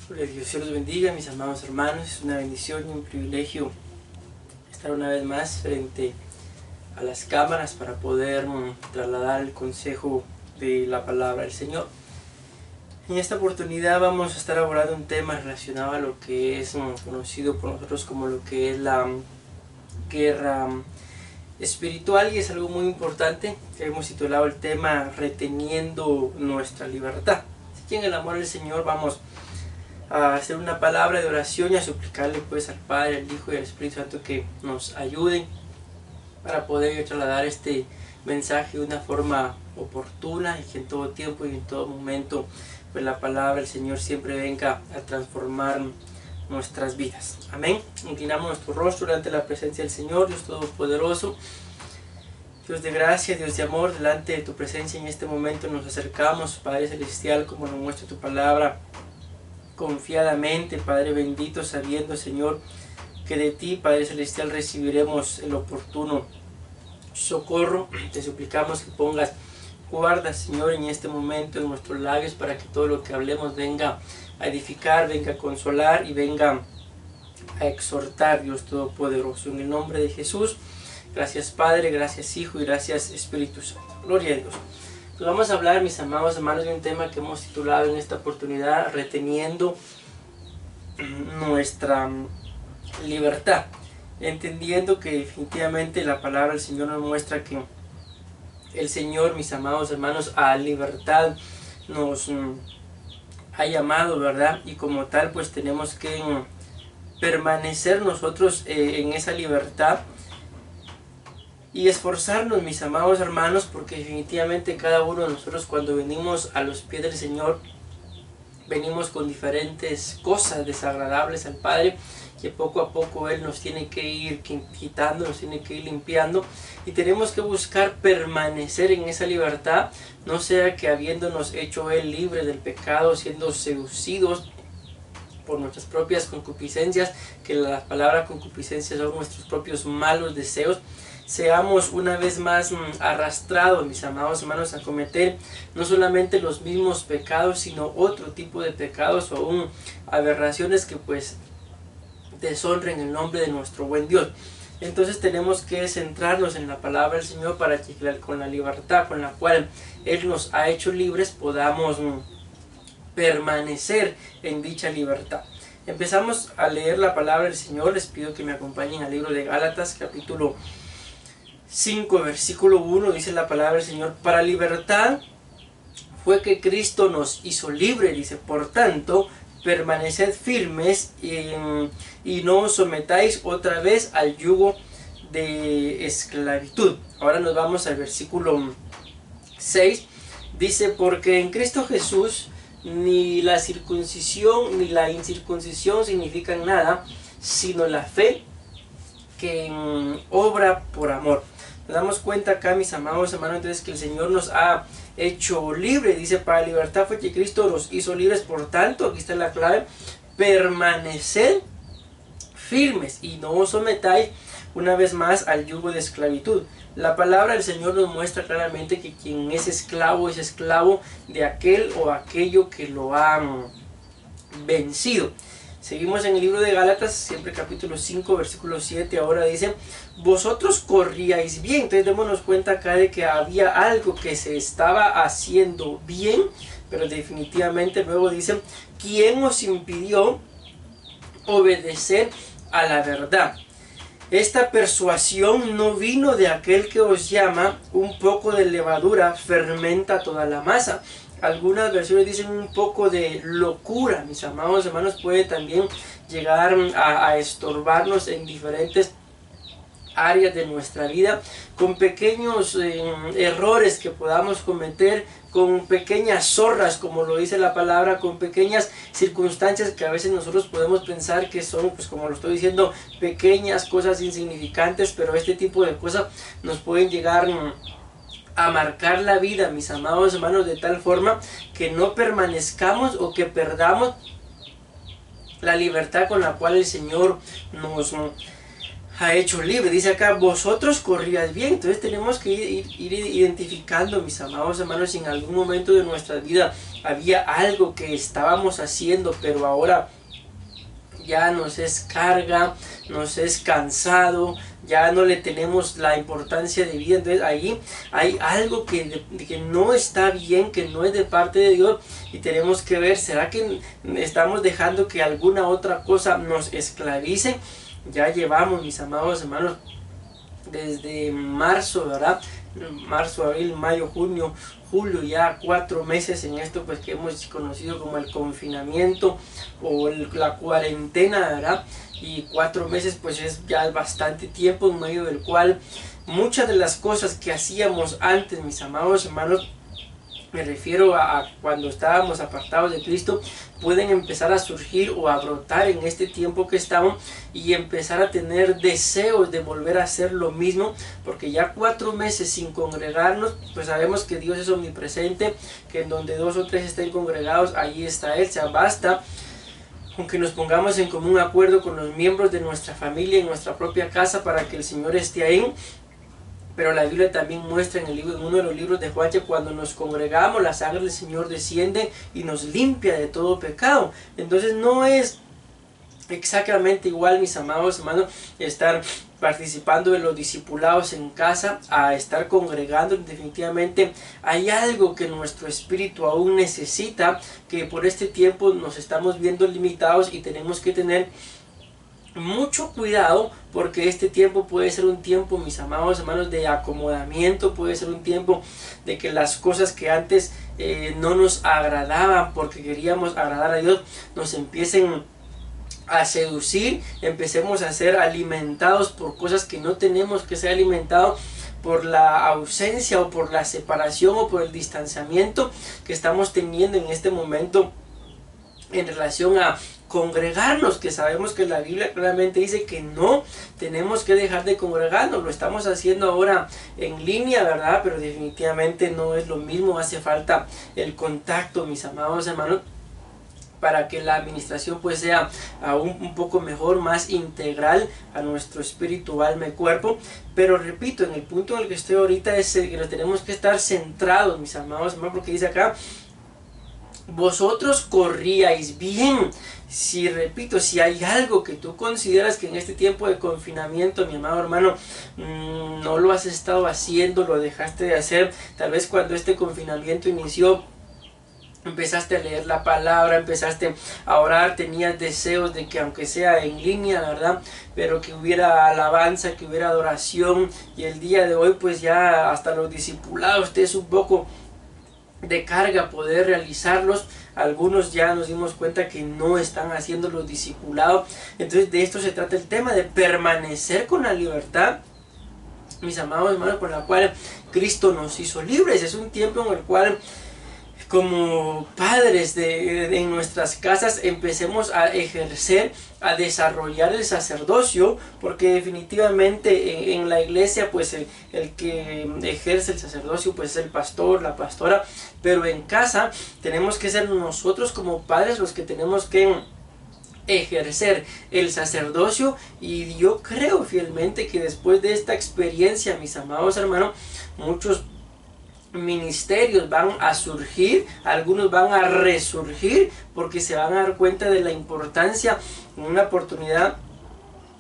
Que Dios los bendiga, mis amados hermanos. Es una bendición y un privilegio estar una vez más frente a las cámaras para poder trasladar el consejo de la palabra del Señor. En esta oportunidad vamos a estar abordando un tema relacionado a lo que es conocido por nosotros como lo que es la guerra espiritual, y es algo muy importante que hemos titulado el tema reteniendo nuestra libertad. Así que en el amor del Señor vamos a hacer una palabra de oración y a suplicarle pues al Padre, al Hijo y al Espíritu Santo que nos ayuden para poder trasladar este mensaje de una forma oportuna, y que en todo tiempo y en todo momento pues la palabra del Señor siempre venga a transformar nuestras vidas. Amén. Inclinamos nuestro rostro delante de la presencia del Señor, Dios Todopoderoso, Dios de gracia, Dios de amor. Delante de tu presencia en este momento nos acercamos, Padre Celestial, como nos muestra tu palabra, confiadamente, Padre bendito, sabiendo, Señor, que de ti, Padre Celestial, recibiremos el oportuno socorro. Te suplicamos que pongas guarda, Señor, en este momento en nuestros labios, para que todo lo que hablemos venga a edificar, venga a consolar y venga a exhortar, Dios Todopoderoso. En el nombre de Jesús, gracias Padre, gracias Hijo y gracias Espíritu Santo. Gloria a Dios. Pues vamos a hablar, mis amados hermanos, de un tema que hemos titulado en esta oportunidad, reteniendo nuestra libertad. Entendiendo que definitivamente la palabra del Señor nos muestra que el Señor, mis amados hermanos, a libertad nos ha llamado, ¿verdad? Y como tal, pues tenemos que permanecer nosotros en esa libertad y esforzarnos, mis amados hermanos, porque definitivamente cada uno de nosotros, cuando venimos a los pies del Señor, venimos con diferentes cosas desagradables al Padre, que poco a poco Él nos tiene que ir quitando, nos tiene que ir limpiando, y tenemos que buscar permanecer en esa libertad, no sea que habiéndonos hecho Él libre del pecado, siendo seducidos por nuestras propias concupiscencias, que la palabra concupiscencia son nuestros propios malos deseos, seamos una vez más arrastrados, mis amados hermanos, a cometer no solamente los mismos pecados, sino otro tipo de pecados o aún aberraciones que pues deshonren el nombre de nuestro buen Dios. Entonces tenemos que centrarnos en la palabra del Señor para que con la libertad con la cual Él nos ha hecho libres podamos permanecer en dicha libertad. Empezamos a leer la palabra del Señor. Les pido que me acompañen al libro de Gálatas, capítulo 5, versículo 1. Dice la palabra del Señor: para libertad fue que Cristo nos hizo libre, dice, por tanto permaneced firmes y no os sometáis otra vez al yugo de esclavitud. Ahora nos vamos al versículo 6. Dice: porque en Cristo Jesús ni la circuncisión ni la incircuncisión significan nada, sino la fe que obra por amor. Nos damos cuenta acá, mis amados hermanos, entonces que el Señor nos ha hecho libre. Dice: para libertad fue que Cristo nos hizo libres, por tanto, aquí está la clave, permaneced firmes y no os sometáis una vez más al yugo de esclavitud. La palabra del Señor nos muestra claramente que quien es esclavo de aquel o aquello que lo ha vencido. Seguimos en el libro de Gálatas, siempre capítulo 5, versículo 7, ahora dice: vosotros corríais bien. Entonces démonos cuenta acá de que había algo que se estaba haciendo bien, pero definitivamente luego dice: ¿quién os impidió obedecer a la verdad? Esta persuasión no vino de aquel que os llama, un poco de levadura fermenta toda la masa. Algunas versiones dicen un poco de locura, mis amados hermanos, puede también llegar a estorbarnos en diferentes áreas de nuestra vida, con pequeños errores que podamos cometer, con pequeñas zorras, como lo dice la palabra, con pequeñas circunstancias que a veces nosotros podemos pensar que son, pues como lo estoy diciendo, pequeñas cosas insignificantes, pero este tipo de cosas nos pueden llegar a marcar la vida, mis amados hermanos, de tal forma que no permanezcamos o que perdamos la libertad con la cual el Señor nos ha hecho libre. Dice acá, vosotros corríais bien. Entonces tenemos que ir identificando, mis amados hermanos, si en algún momento de nuestra vida había algo que estábamos haciendo, pero ahora ya nos es carga, nos es cansado, ya no le tenemos la importancia de vida. Entonces ahí hay algo que no está bien, que no es de parte de Dios, y tenemos que ver, ¿será que estamos dejando que alguna otra cosa nos esclavice? Ya llevamos, mis amados hermanos, desde marzo, ¿verdad? Marzo, abril, mayo, junio, julio, ya 4 meses en esto, pues que hemos conocido como el confinamiento o la cuarentena, ¿verdad? Y 4 meses pues es ya bastante tiempo, en medio del cual muchas de las cosas que hacíamos antes, mis amados hermanos, me refiero a cuando estábamos apartados de Cristo, pueden empezar a surgir o a brotar en este tiempo que estamos, y empezar a tener deseos de volver a hacer lo mismo, porque ya 4 meses sin congregarnos, pues sabemos que Dios es omnipresente, que en donde 2 o 3 estén congregados, ahí está Él. O sea, basta aunque nos pongamos en común acuerdo con los miembros de nuestra familia en nuestra propia casa para que el Señor esté ahí. Pero la Biblia también muestra en uno de los libros de Juan, que cuando nos congregamos, la sangre del Señor desciende y nos limpia de todo pecado. Entonces no es exactamente igual, mis amados hermanos, estar participando de los discipulados en casa a estar congregando. Definitivamente hay algo que nuestro espíritu aún necesita, que por este tiempo nos estamos viendo limitados, y tenemos que tener mucho cuidado, porque este tiempo puede ser un tiempo, mis amados hermanos, de acomodamiento. Puede ser un tiempo de que las cosas que antes no nos agradaban porque queríamos agradar a Dios, nos empiecen a seducir, empecemos a ser alimentados por cosas que no tenemos que ser alimentados, por la ausencia o por la separación o por el distanciamiento que estamos teniendo en este momento en relación a congregarnos, que sabemos que la Biblia claramente dice que no tenemos que dejar de congregarnos. Lo estamos haciendo ahora en línea, ¿verdad? Pero definitivamente no es lo mismo, hace falta el contacto, mis amados hermanos, para que la administración pues sea aún un poco mejor, más integral a nuestro espíritu, alma y cuerpo. Pero repito, en el punto en el que estoy ahorita es que nos tenemos que estar centrados, mis amados hermanos, porque dice acá, vosotros corríais bien. Si repito, si hay algo que tú consideras que en este tiempo de confinamiento, mi amado hermano, no lo has estado haciendo, lo dejaste de hacer, tal vez cuando este confinamiento inició, empezaste a leer la palabra, empezaste a orar, tenías deseos de que aunque sea en línea, ¿verdad?, pero que hubiera alabanza, que hubiera adoración, y el día de hoy pues ya hasta los discipulados te es un poco de carga poder realizarlos. Algunos ya nos dimos cuenta que no están haciendo los discipulados. Entonces de esto se trata el tema, de permanecer con la libertad, mis amados hermanos, con la cual Cristo nos hizo libres. Es un tiempo en el cual, como padres en nuestras casas, empecemos a ejercer, a desarrollar el sacerdocio, porque definitivamente en la iglesia pues el que ejerce el sacerdocio pues es el pastor, la pastora, pero en casa tenemos que ser nosotros como padres los que tenemos que ejercer el sacerdocio. Y yo creo fielmente que después de esta experiencia, mis amados hermanos, muchos ministerios van a surgir, algunos van a resurgir, porque se van a dar cuenta de la importancia. En una oportunidad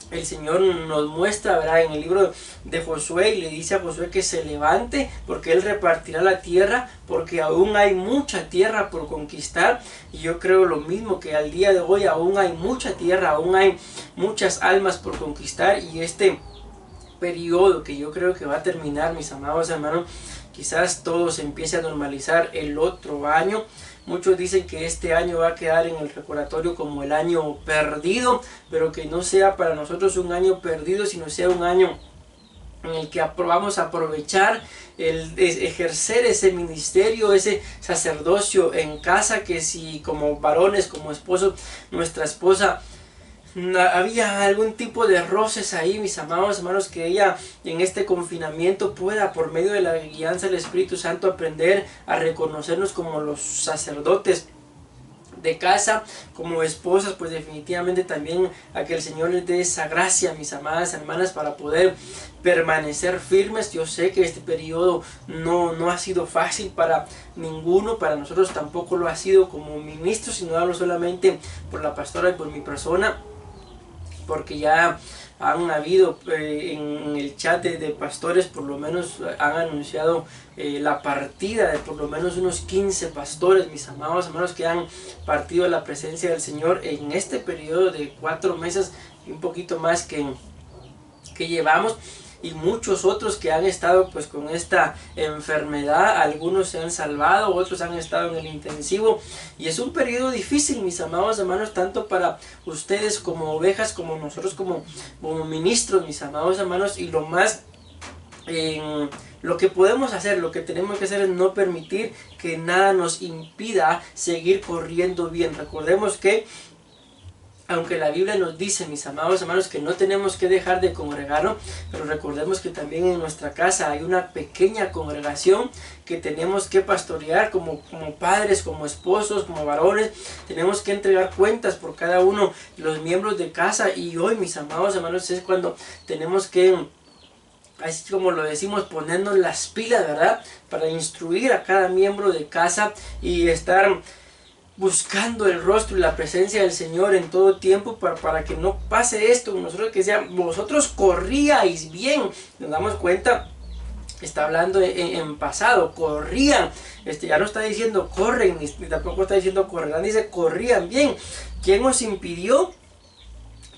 el Señor nos muestra, ¿verdad?, en el libro de Josué, y le dice a Josué que se levante, porque Él repartirá la tierra, porque aún hay mucha tierra por conquistar. Y yo creo lo mismo, que al día de hoy aún hay mucha tierra, aún hay muchas almas por conquistar, y este periodo que yo creo que va a terminar, mis amados hermanos, quizás todo se empiece a normalizar el otro año. Muchos dicen que este año va a quedar en el recordatorio como el año perdido, pero que no sea para nosotros un año perdido, sino sea un año en el que vamos a aprovechar el ejercer ese ministerio, ese sacerdocio en casa, que si como varones, como esposos, nuestra esposa, había algún tipo de roces ahí, mis amados hermanos, que ella en este confinamiento pueda, por medio de la guianza del Espíritu Santo, aprender a reconocernos como los sacerdotes de casa, como esposas, pues definitivamente también a que el Señor les dé esa gracia, mis amadas hermanas, para poder permanecer firmes. Yo sé que este periodo no ha sido fácil para ninguno, para nosotros tampoco lo ha sido como ministros, sino hablo solamente por la pastora y por mi persona, porque ya han habido en el chat de pastores, por lo menos han anunciado la partida de por lo menos unos 15 pastores, mis amados hermanos, que han partido a la presencia del Señor en este periodo de 4 meses y un poquito más que llevamos. Y muchos otros que han estado pues con esta enfermedad, algunos se han salvado, otros han estado en el intensivo, y es un periodo difícil, mis amados hermanos, tanto para ustedes como ovejas, como nosotros como ministros, mis amados hermanos. Y lo que podemos hacer, lo que tenemos que hacer es no permitir que nada nos impida seguir corriendo bien. Recordemos que aunque la Biblia nos dice, mis amados hermanos, que no tenemos que dejar de congregarnos, pero recordemos que también en nuestra casa hay una pequeña congregación que tenemos que pastorear como padres, como esposos, como varones. Tenemos que entregar cuentas por cada uno de los miembros de casa, y hoy, mis amados hermanos, es cuando tenemos que, así como lo decimos, ponernos las pilas, ¿verdad? Para instruir a cada miembro de casa y estar buscando el rostro y la presencia del Señor en todo tiempo, para que no pase esto. Nosotros que sea, vosotros corríais bien, nos damos cuenta, está hablando en pasado, corrían, ya no está diciendo corren, ni tampoco está diciendo correrán, dice corrían bien. ¿Quién os impidió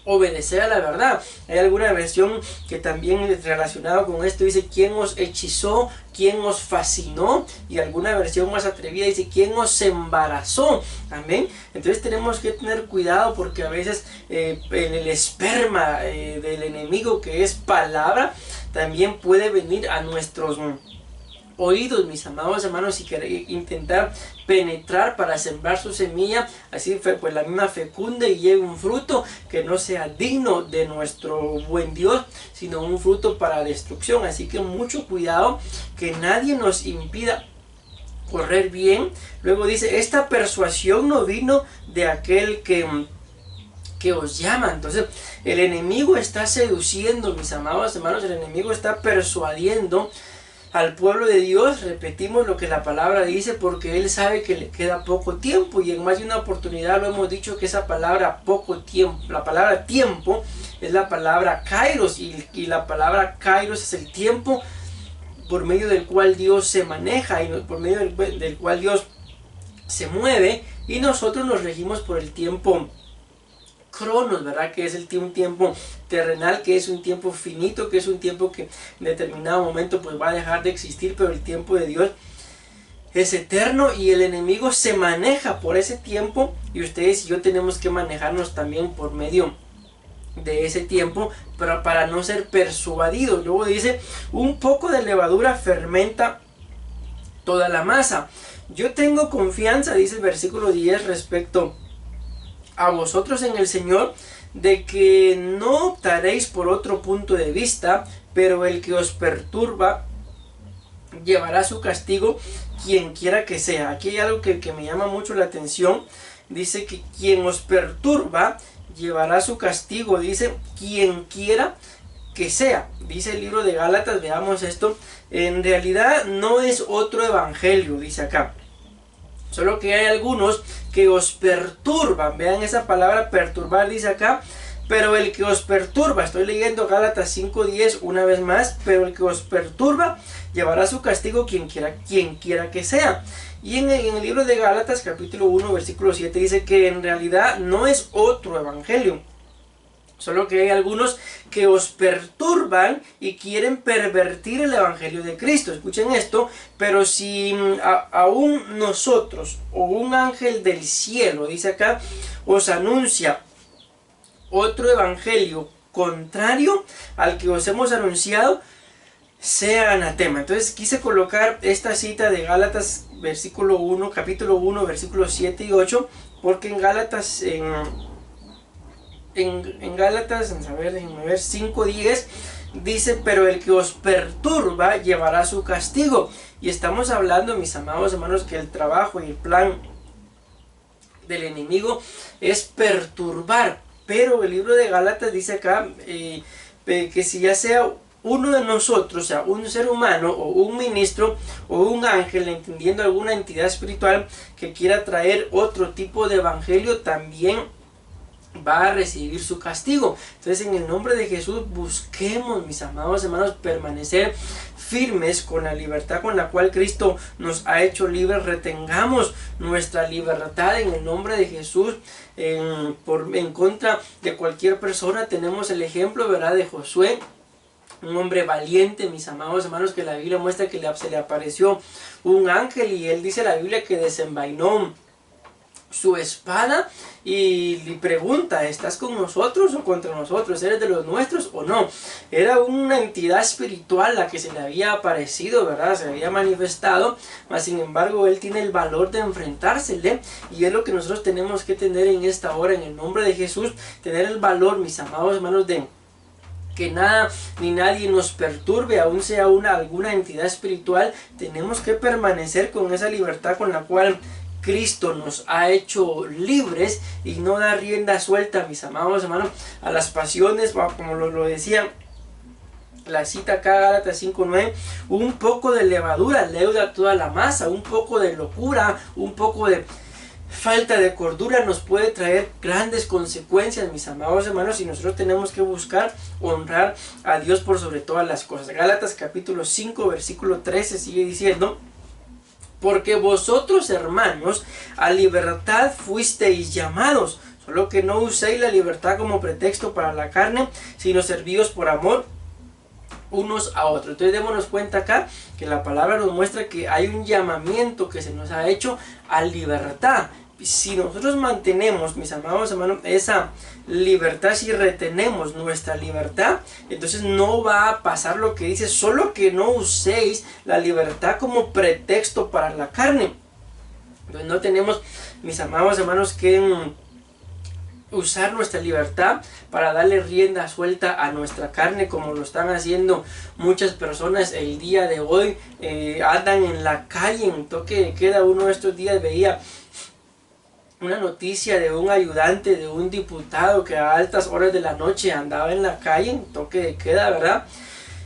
obedecer a la verdad? Hay alguna versión que también es relacionada con esto, dice quién os hechizó, quién os fascinó, y alguna versión más atrevida dice quién os embarazó. Amén. Entonces tenemos que tener cuidado, porque a veces el esperma del enemigo, que es palabra, también puede venir a nuestros oídos, mis amados hermanos, y querer intentar penetrar para sembrar su semilla, así pues la misma fecunde y lleve un fruto que no sea digno de nuestro buen Dios, sino un fruto para destrucción. Así que mucho cuidado, que nadie nos impida correr bien. Luego dice, esta persuasión no vino de aquel que os llama. Entonces el enemigo está seduciendo, mis amados hermanos, el enemigo está persuadiendo al pueblo de Dios. Repetimos lo que la palabra dice, porque él sabe que le queda poco tiempo, y en más de una oportunidad lo hemos dicho, que esa palabra poco tiempo, la palabra tiempo es la palabra kairos, y la palabra kairos es el tiempo por medio del cual Dios se maneja y por medio del cual Dios se mueve, y nosotros nos regimos por el tiempo cronos, ¿verdad? Que es un tiempo terrenal, que es un tiempo finito, que es un tiempo que en determinado momento pues va a dejar de existir, pero el tiempo de Dios es eterno, y el enemigo se maneja por ese tiempo, y ustedes y yo tenemos que manejarnos también por medio de ese tiempo, pero para no ser persuadidos. Luego dice, un poco de levadura fermenta toda la masa. Yo tengo confianza, dice el versículo 10, respecto a vosotros en el Señor, de que no optaréis por otro punto de vista, pero el que os perturba llevará su castigo, quien quiera que sea. Aquí hay algo que me llama mucho la atención. Dice que quien os perturba llevará su castigo, dice quien quiera que sea. Dice el libro de Gálatas, veamos esto, en realidad no es otro evangelio, dice acá, solo que hay algunos que os perturban. Vean esa palabra perturbar, dice acá, pero el que os perturba, estoy leyendo Gálatas 5:10 una vez más, pero el que os perturba llevará su castigo, quien quiera que sea. Y en el libro de Gálatas capítulo 1 versículo 7 dice que en realidad no es otro evangelio, solo que hay algunos que os perturban y quieren pervertir el evangelio de Cristo. Escuchen esto, pero si aún nosotros o un ángel del cielo, dice acá, os anuncia otro evangelio contrario al que os hemos anunciado, sea anatema. Entonces quise colocar esta cita de Gálatas versículo 1, capítulo 1, versículos 7 y 8, porque en Gálatas, en Gálatas, a ver, déjenme ver, 5:10 dice, pero el que os perturba llevará su castigo. Y estamos hablando, mis amados hermanos, que el trabajo y el plan del enemigo es perturbar. Pero el libro de Gálatas dice acá que si ya sea uno de nosotros, o sea, un ser humano o un ministro o un ángel, entendiendo alguna entidad espiritual que quiera traer otro tipo de evangelio, también va a recibir su castigo. Entonces, en el nombre de Jesús, busquemos, mis amados hermanos, permanecer firmes con la libertad con la cual Cristo nos ha hecho libres. Retengamos nuestra libertad en el nombre de Jesús. En contra de cualquier persona. Tenemos el ejemplo, ¿verdad?, de Josué, un hombre valiente, mis amados hermanos, que la Biblia muestra que se le apareció un ángel y él dice la Biblia que desenvainó su espada y le pregunta: ¿estás con nosotros o contra nosotros? ¿Eres de los nuestros o no? Era una entidad espiritual la que se le había aparecido, ¿verdad? Se había manifestado, mas sin embargo él tiene el valor de enfrentársele, y es lo que nosotros tenemos que tener en esta hora, en el nombre de Jesús, tener el valor, mis amados hermanos, de que nada ni nadie nos perturbe, aun sea alguna entidad espiritual. Tenemos que permanecer con esa libertad con la cual Cristo nos ha hecho libres, y no dar rienda suelta, mis amados hermanos, a las pasiones, como lo decía la cita acá, Gálatas 5:9, un poco de levadura leuda toda la masa, un poco de locura, un poco de falta de cordura nos puede traer grandes consecuencias, mis amados hermanos, y nosotros tenemos que buscar honrar a Dios por sobre todas las cosas. Gálatas capítulo 5, versículo 13 sigue diciendo: porque vosotros, hermanos, a libertad fuisteis llamados, solo que no uséis la libertad como pretexto para la carne, sino servíos por amor unos a otros. Entonces démonos cuenta acá que la palabra nos muestra que hay un llamamiento que se nos ha hecho a libertad. Si nosotros mantenemos, mis amados hermanos, esa libertad, si retenemos nuestra libertad, entonces no va a pasar lo que dice: solo que no uséis la libertad como pretexto para la carne. Entonces no tenemos, mis amados hermanos, que usar nuestra libertad para darle rienda suelta a nuestra carne, como lo están haciendo muchas personas el día de hoy. Andan en la calle en toque de queda. Uno de estos días veía una noticia de un ayudante de un diputado que a altas horas de la noche andaba en la calle en toque de queda, ¿verdad?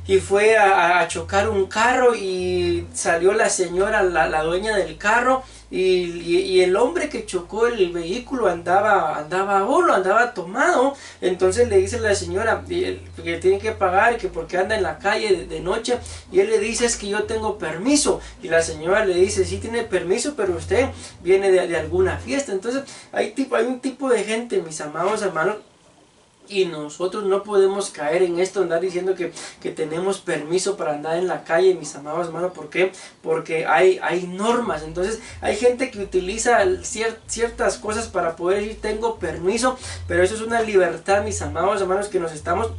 Y fue a chocar un carro, y salió la señora, la dueña del carro, y el hombre que chocó el vehículo andaba bolo, andaba tomado. Entonces le dice la señora que tiene que pagar, que porque anda en la calle de noche, y él le dice: es que yo tengo permiso. Y la señora le dice: sí tiene permiso, pero usted viene de alguna fiesta. Entonces hay un tipo de gente, mis amados hermanos, y nosotros no podemos caer en esto, andar diciendo que tenemos permiso para andar en la calle, mis amados hermanos. ¿Por qué? Porque hay normas. Entonces hay gente que utiliza ciertas cosas para poder decir: tengo permiso, pero eso es una libertad, mis amados hermanos, que nos estamos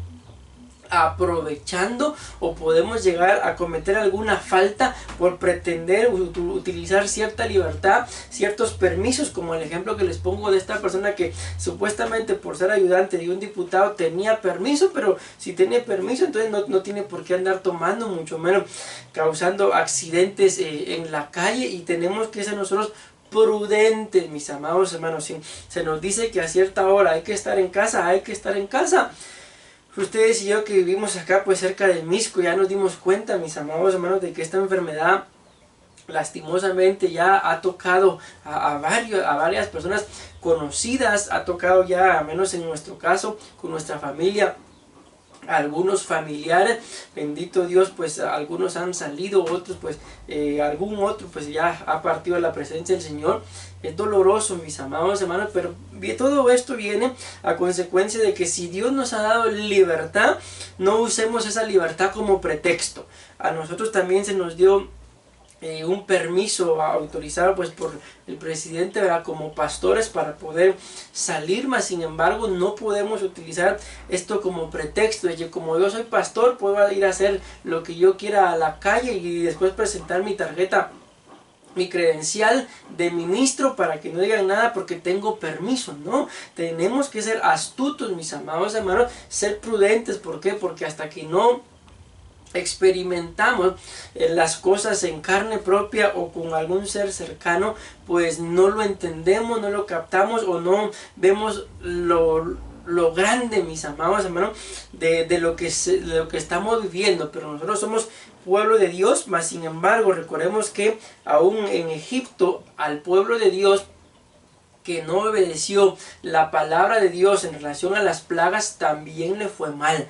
aprovechando, o podemos llegar a cometer alguna falta por pretender utilizar cierta libertad, ciertos permisos, como el ejemplo que les pongo de esta persona que supuestamente por ser ayudante de un diputado tenía permiso, pero si tiene permiso entonces no tiene por qué andar tomando, mucho menos causando accidentes en la calle. Y tenemos que ser nosotros prudentes, mis amados hermanos. Si se nos dice que a cierta hora hay que estar en casa, hay que estar en casa. Ustedes y yo que vivimos acá pues cerca de Misco ya nos dimos cuenta, mis amados hermanos, de que esta enfermedad lastimosamente ya ha tocado a varias personas conocidas, ha tocado ya, al menos en nuestro caso, con nuestra familia, algunos familiares. Bendito Dios, pues algunos han salido, otros pues algún otro pues ya ha partido de la presencia del Señor. Es doloroso, mis amados hermanos, pero todo esto viene a consecuencia de que si Dios nos ha dado libertad, no usemos esa libertad como pretexto. A nosotros también se nos dio un permiso autorizado pues por el presidente, ¿verdad?, como pastores para poder salir, mas sin embargo no podemos utilizar esto como pretexto de que como yo soy pastor puedo ir a hacer lo que yo quiera a la calle y después presentar mi tarjeta, mi credencial de ministro, para que no digan nada porque tengo permiso. No, tenemos que ser astutos, mis amados hermanos, ser prudentes. ¿Por qué? Porque hasta que no experimentamos las cosas en carne propia o con algún ser cercano, pues no lo entendemos, no lo captamos o no vemos lo grande, mis amados hermanos, de lo que estamos viviendo. Pero nosotros somos pueblo de Dios, mas sin embargo recordemos que aún en Egipto al pueblo de Dios que no obedeció la palabra de Dios en relación a las plagas también le fue mal.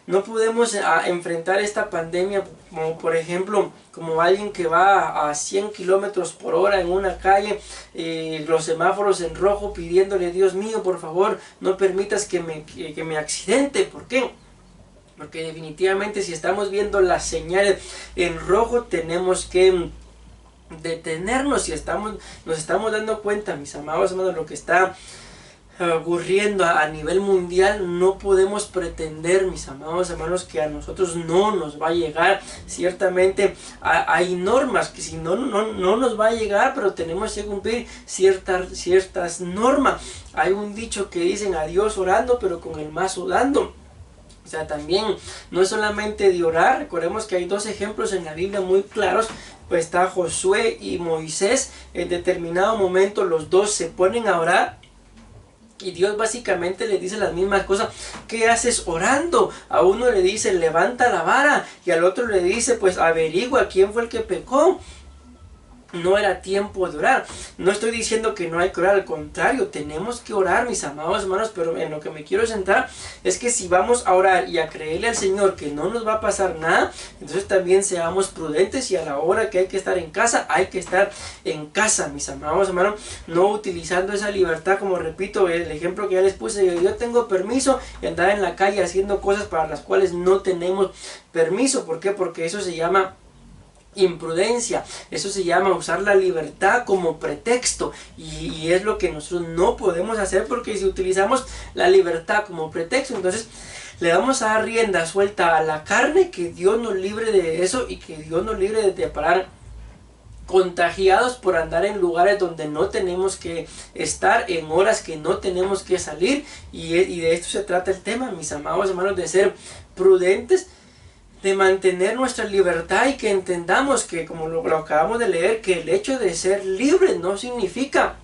No podemos enfrentar esta pandemia como por ejemplo como alguien que va a 100 kilómetros por hora en una calle, los semáforos en rojo, pidiéndole: Dios mío, por favor, no permitas que me accidente. ¿Por qué? Porque definitivamente si estamos viendo las señales en rojo tenemos que detenernos. Si nos estamos dando cuenta, mis amados hermanos, lo que está ocurriendo a nivel mundial, no podemos pretender, mis amados hermanos, que a nosotros no nos va a llegar. Ciertamente hay normas que si no nos va a llegar, pero tenemos que cumplir ciertas normas. Hay un dicho que dicen: a Dios orando, pero con el mazo dando. O sea, también no es solamente de orar. Recordemos que hay dos ejemplos en la Biblia muy claros. Pues está Josué y Moisés. En determinado momento los dos se ponen a orar y Dios básicamente le dice las mismas cosas. ¿Qué haces orando? A uno le dice: levanta la vara, y al otro le dice: pues averigua quién fue el que pecó. No era tiempo de orar. No estoy diciendo que no hay que orar, al contrario, tenemos que orar, mis amados hermanos, pero en lo que me quiero centrar es que si vamos a orar y a creerle al Señor que no nos va a pasar nada, entonces también seamos prudentes, y a la hora que hay que estar en casa, hay que estar en casa, mis amados hermanos, no utilizando esa libertad, como repito, el ejemplo que ya les puse: yo tengo permiso de andar en la calle haciendo cosas para las cuales no tenemos permiso. ¿Por qué? Porque eso se llama imprudencia, eso se llama usar la libertad como pretexto, y es lo que nosotros no podemos hacer, porque si utilizamos la libertad como pretexto, entonces le vamos a dar rienda suelta a la carne. Que Dios nos libre de eso, y que Dios nos libre de parar contagiados por andar en lugares donde no tenemos que estar, en horas que no tenemos que salir. Y de esto se trata el tema, mis amados hermanos, de ser prudentes, de mantener nuestra libertad, y que entendamos que, como lo acabamos de leer, que el hecho de ser libres no significa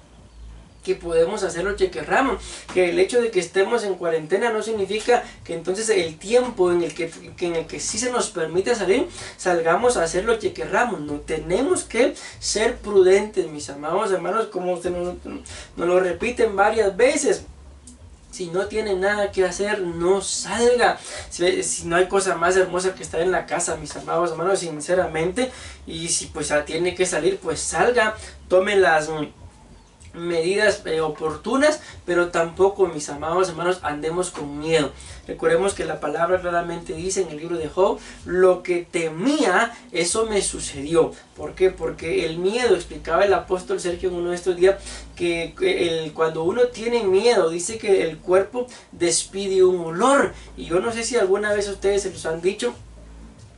que podemos hacer lo que querramos, que el hecho de que estemos en cuarentena no significa que entonces el tiempo en el que sí se nos permite salir, salgamos a hacer lo que querramos. No, tenemos que ser prudentes, mis amados hermanos, como usted nos lo repiten varias veces. Si no tiene nada que hacer, no salga. Si no hay cosa más hermosa que estar en la casa, mis amados hermanos, sinceramente. Y si pues tiene que salir, pues salga, tome las medidas oportunas, pero tampoco, mis amados hermanos, andemos con miedo. Recordemos que la palabra claramente dice en el libro de Job: lo que temía, eso me sucedió. ¿Por qué? Porque el miedo, explicaba el apóstol Sergio en uno de estos días, que cuando uno tiene miedo, dice que el cuerpo despide un olor. Y yo no sé si alguna vez ustedes se los han dicho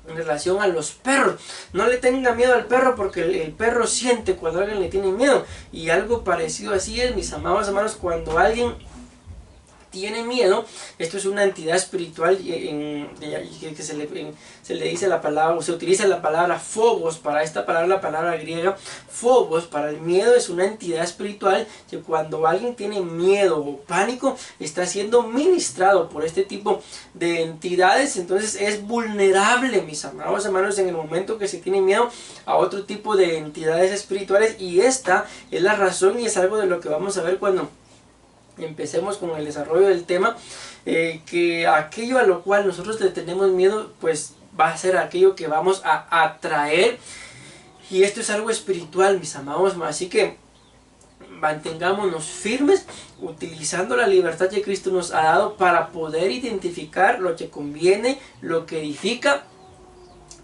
en relación a los perros: no le tenga miedo al perro, porque el perro siente cuando alguien le tiene miedo. Y algo parecido así es, mis amados hermanos, cuando alguien tiene miedo. Esto es una entidad espiritual que se le dice la palabra, o se utiliza la palabra phobos para esta palabra, la palabra griega phobos para el miedo. Es una entidad espiritual que cuando alguien tiene miedo o pánico, está siendo ministrado por este tipo de entidades. Entonces es vulnerable, mis amados hermanos, en el momento que se tiene miedo a otro tipo de entidades espirituales. Y esta es la razón, y es algo de lo que vamos a ver cuando empecemos con el desarrollo del tema, que aquello a lo cual nosotros le tenemos miedo, pues va a ser aquello que vamos a atraer. Y esto es algo espiritual, mis amados. Así que mantengámonos firmes, utilizando la libertad que Cristo nos ha dado para poder identificar lo que conviene, lo que edifica,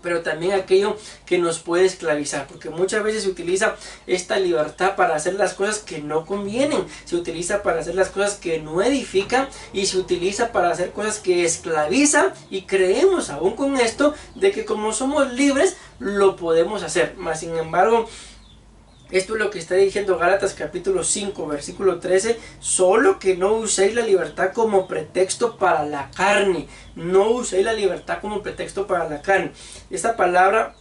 pero también aquello que nos puede esclavizar, porque muchas veces se utiliza esta libertad para hacer las cosas que no convienen, se utiliza para hacer las cosas que no edifican, y se utiliza para hacer cosas que esclavizan, y creemos aún con esto de que como somos libres lo podemos hacer. Mas sin embargo, Esto es lo que está diciendo Gálatas capítulo 5, versículo 13. Solo que no uséis la libertad como pretexto para la carne. No uséis la libertad como pretexto para la carne. Esta palabra,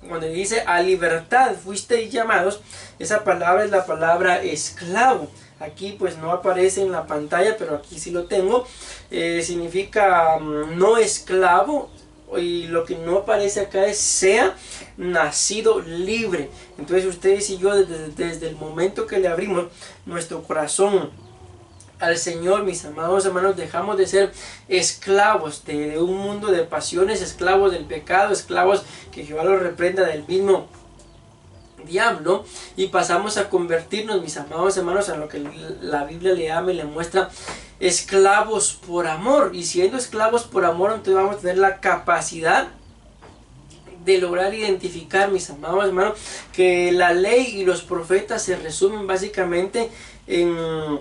cuando dice a libertad fuisteis llamados, esa palabra es la palabra esclavo. Aquí pues no aparece en la pantalla, pero aquí sí lo tengo. Significa no esclavo. Y lo que no aparece acá es sea nacido libre. Entonces ustedes y yo desde el momento que le abrimos nuestro corazón al Señor, mis amados hermanos, dejamos de ser esclavos de un mundo de pasiones, esclavos del pecado, esclavos que Jehová los reprenda del mismo diablo, y pasamos a convertirnos, mis amados hermanos, en lo que la Biblia le llama y le muestra esclavos por amor. Y siendo esclavos por amor, entonces vamos a tener la capacidad de lograr identificar, mis amados hermanos, que la ley y los profetas se resumen básicamente en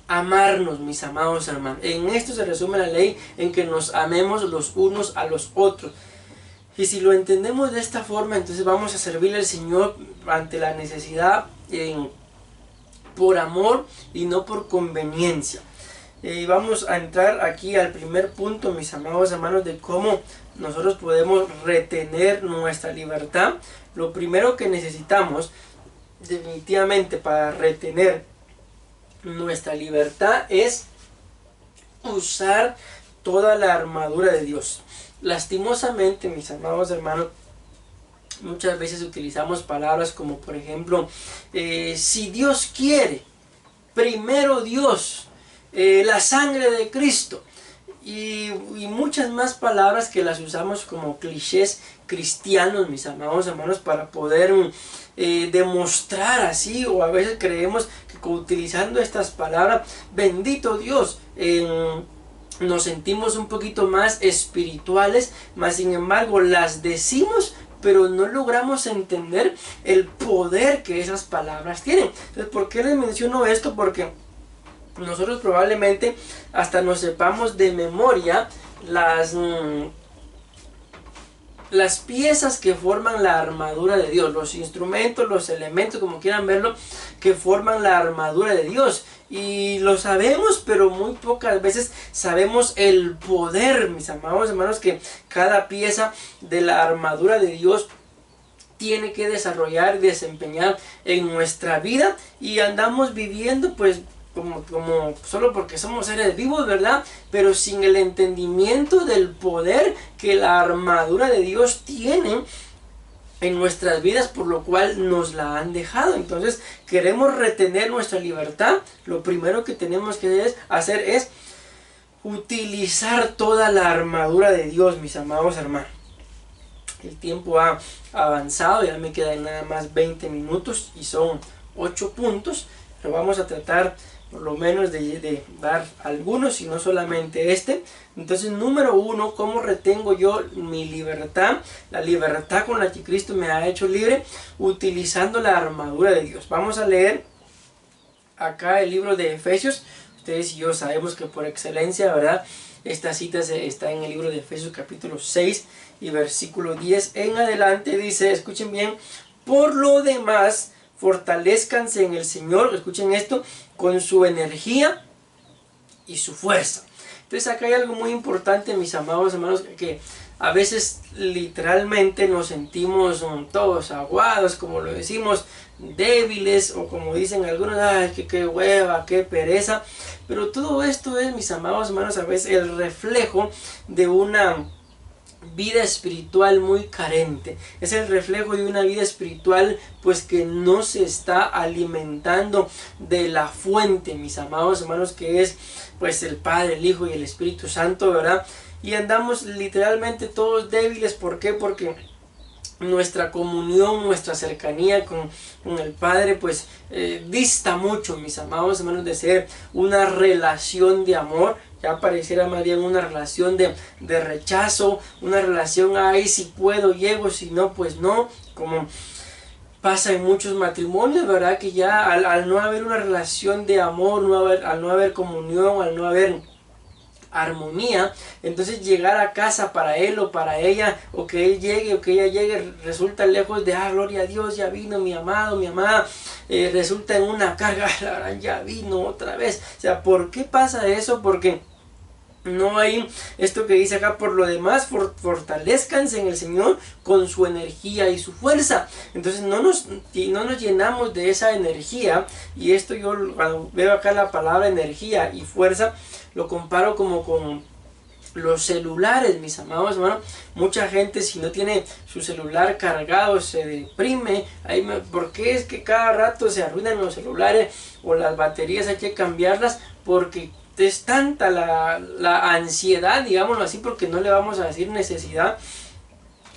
amarnos, mis amados hermanos. En esto se resume la ley, en que nos amemos los unos a los otros. Y si lo entendemos de esta forma, entonces vamos a servirle al Señor ante la necesidad, por amor y no por conveniencia. Y vamos a entrar aquí al primer punto, mis amados hermanos, de cómo nosotros podemos retener nuestra libertad. Lo primero que necesitamos definitivamente para retener nuestra libertad es usar toda la armadura de Dios. Lastimosamente, mis amados hermanos, muchas veces utilizamos palabras como, por ejemplo, si Dios quiere, primero Dios, la sangre de Cristo, y muchas más palabras que las usamos como clichés cristianos, mis amados hermanos, para poder demostrar así, o a veces creemos que utilizando estas palabras, bendito Dios, nos sentimos un poquito más espirituales, mas sin embargo las decimos, pero no logramos entender el poder que esas palabras tienen. Entonces, ¿por qué les menciono esto? Porque nosotros probablemente hasta nos sepamos de memoria las piezas que forman la armadura de Dios, los instrumentos, los elementos, como quieran verlo, que forman la armadura de Dios. Y lo sabemos, pero muy pocas veces sabemos el poder, mis amados hermanos, que cada pieza de la armadura de Dios tiene que desarrollar y desempeñar en nuestra vida. Y andamos viviendo pues como solo porque somos seres vivos, ¿verdad? Pero sin el entendimiento del poder que la armadura de Dios tiene en nuestras vidas, por lo cual nos la han dejado. Entonces, queremos retener nuestra libertad. Lo primero que tenemos que hacer es utilizar toda la armadura de Dios, mis amados hermanos. El tiempo ha avanzado, ya me quedan nada más 20 minutos y son 8 puntos, pero vamos a tratar por lo menos de dar algunos y no solamente este. Entonces, número 1, ¿cómo retengo yo mi libertad? La libertad con la que Cristo me ha hecho libre, utilizando la armadura de Dios. Vamos a leer acá el libro de Efesios. Ustedes y yo sabemos que por excelencia, ¿verdad?, esta cita está en el libro de Efesios capítulo 6 y versículo 10 en adelante. Dice, escuchen bien, por lo demás, fortalezcanse en el Señor, escuchen esto, con su energía y su fuerza. Entonces acá hay algo muy importante, mis amados hermanos, que a veces literalmente nos sentimos todos aguados, como lo decimos, débiles, o como dicen algunos, ay, qué hueva, qué pereza. Pero todo esto es, mis amados hermanos, a veces el reflejo de una vida espiritual muy carente. Es el reflejo de una vida espiritual pues que no se está alimentando de la fuente, mis amados hermanos, que es pues el Padre, el Hijo y el Espíritu Santo, ¿verdad? Y andamos literalmente todos débiles. ¿Por qué? Porque nuestra comunión, nuestra cercanía con el Padre pues dista mucho, mis amados hermanos, de ser una relación de amor. Ya pareciera más bien una relación de rechazo, una relación, ay, si puedo llego, si no pues no, como pasa en muchos matrimonios, ¿verdad? Que ya al no haber una relación de amor, al no haber comunión, al no haber armonía, entonces llegar a casa para él o para ella, o que él llegue o que ella llegue, resulta lejos de, gloria a Dios, ya vino mi amado, mi amada, resulta en una carga, la verdad, ya vino otra vez. O sea, ¿por qué pasa eso? Porque no hay esto que dice acá: por lo demás fortalezcanse en el Señor con su energía y su fuerza. Entonces no nos llenamos de esa energía, y esto yo cuando veo acá la palabra energía y fuerza lo comparo como con los celulares, mis amados hermanos. Mucha gente, si no tiene su celular cargado, se deprime. ¿Por qué es que cada rato se arruinan los celulares o las baterías? Hay que cambiarlas porque es tanta la ansiedad, digámoslo así, porque no le vamos a decir necesidad,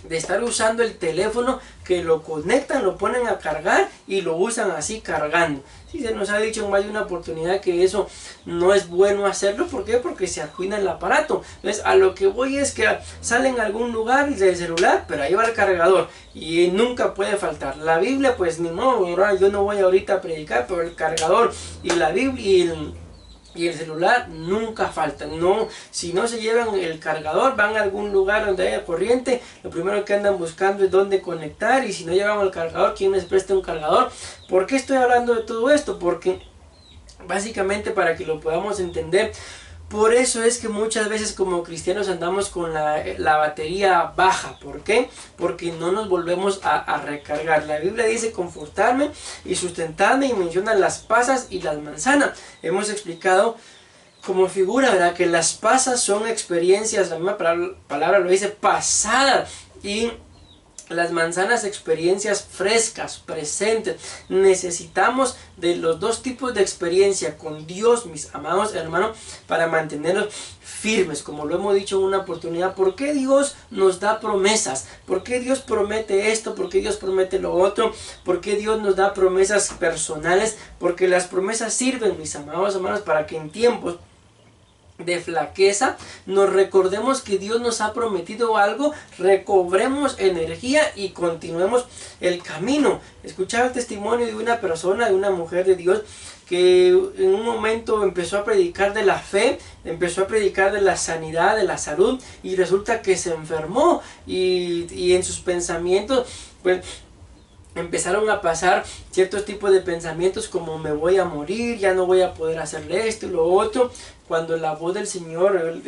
de estar usando el teléfono, que lo conectan, lo ponen a cargar y lo usan así cargando. Sí, se nos ha dicho en más de una oportunidad que eso no es bueno hacerlo. ¿Por qué? Porque se arruina el aparato. Entonces, a lo que voy es que salen a algún lugar del celular, pero ahí va el cargador y nunca puede faltar. La Biblia, pues ni modo, yo no voy ahorita a predicar, pero el cargador y la Biblia y el celular nunca faltan. No, si no se llevan el cargador, van a algún lugar donde haya corriente, lo primero que andan buscando es dónde conectar, y si no llevan el cargador, ¿quién les presta un cargador? ¿Por qué estoy hablando de todo esto? Porque básicamente, para que lo podamos entender, por eso es que muchas veces como cristianos andamos con la batería baja. ¿Por qué? Porque no nos volvemos a recargar. La Biblia dice: confortarme y sustentarme, y menciona las pasas y las manzanas. Hemos explicado como figura, ¿verdad?, que las pasas son experiencias, la misma palabra lo dice, pasadas, y las manzanas, experiencias frescas, presentes. Necesitamos de los dos tipos de experiencia con Dios, mis amados hermanos, para mantenernos firmes. Como lo hemos dicho en una oportunidad, ¿por qué Dios nos da promesas? ¿Por qué Dios promete esto? ¿Por qué Dios promete lo otro? ¿Por qué Dios nos da promesas personales? Porque las promesas sirven, mis amados hermanos, para que en tiempos de flaqueza nos recordemos que Dios nos ha prometido algo, recobremos energía y continuemos el camino. Escuchaba el testimonio de una persona, de una mujer de Dios, que en un momento empezó a predicar de la fe, empezó a predicar de la sanidad, de la salud, y resulta que se enfermó, y en sus pensamientos pues empezaron a pasar ciertos tipos de pensamientos como: me voy a morir, ya no voy a poder hacerle esto y lo otro. Cuando la voz del Señor,